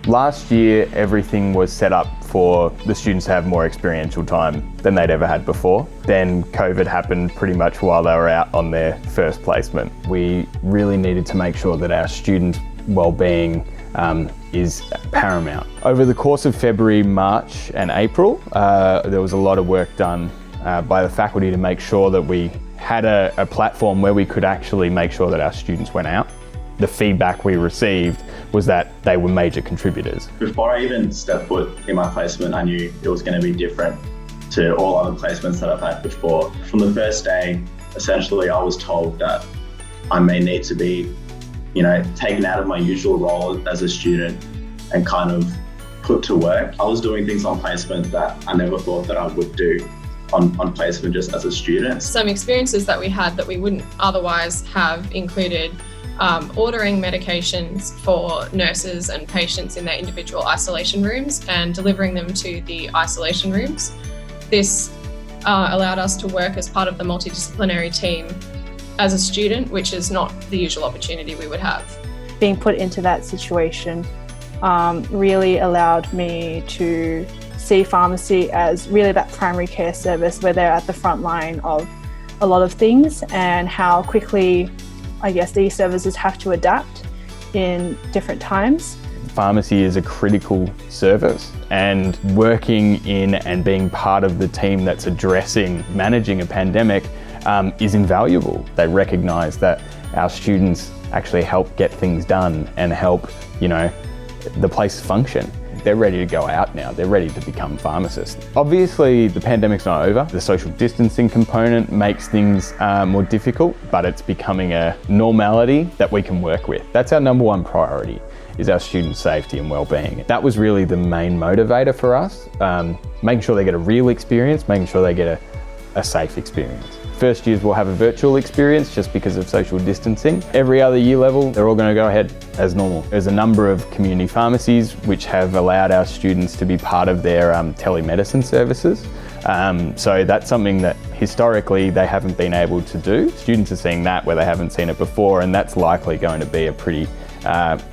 Last year, everything was set up for the students to have more experiential time than they'd ever had before. Then COVID happened pretty much while they were out on their first placement. We really needed to make sure that our student wellbeing is paramount. Over the course of February, March and April, there was a lot of work done by the faculty to make sure that we had a platform where we could actually make sure that our students went out. The feedback we received was that they were major contributors. Before I even stepped foot in my placement, I knew it was going to be different to all other placements that I've had before. From the first day, essentially, I was told that I may need to be, taken out of my usual role as a student and kind of put to work. I was doing things on placement that I never thought that I would do on placement just as a student. Some experiences that we had that we wouldn't otherwise have included ordering medications for nurses and patients in their individual isolation rooms and delivering them to the isolation rooms. This allowed us to work as part of the multidisciplinary team as a student, which is not the usual opportunity we would have. Being put into that situation really allowed me to see pharmacy as really that primary care service where they're at the front line of a lot of things, and how quickly I guess these services have to adapt in different times. Pharmacy is a critical service, and working in and being part of the team that's managing a pandemic is invaluable. They recognise that our students actually help get things done and help, the place function. They're ready to go out now. They're ready to become pharmacists. Obviously, the pandemic's not over. The social distancing component makes things more difficult, but it's becoming a normality that we can work with. That's our number one priority, is our students' safety and well-being. That was really the main motivator for us, making sure they get a real experience, making sure they get a safe experience. First years will have a virtual experience just because of social distancing. Every other year level, they're all going to go ahead as normal. There's a number of community pharmacies which have allowed our students to be part of their telemedicine services. So that's something that historically they haven't been able to do. Students are seeing that where they haven't seen it before, and that's likely going to be a pretty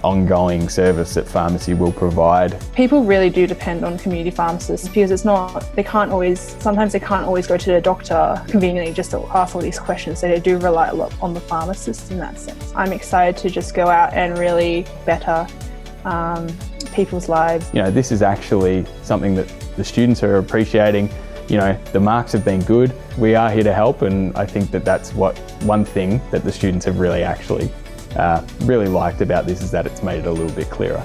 ongoing service that pharmacy will provide. People really do depend on community pharmacists because sometimes they can't always go to their doctor conveniently just to ask all these questions, so they do rely a lot on the pharmacists in that sense. I'm excited to just go out and really better people's lives. This is actually something that the students are appreciating. The marks have been good. We are here to help, and I think that that's one thing that the students have really liked about this, is that it's made it a little bit clearer.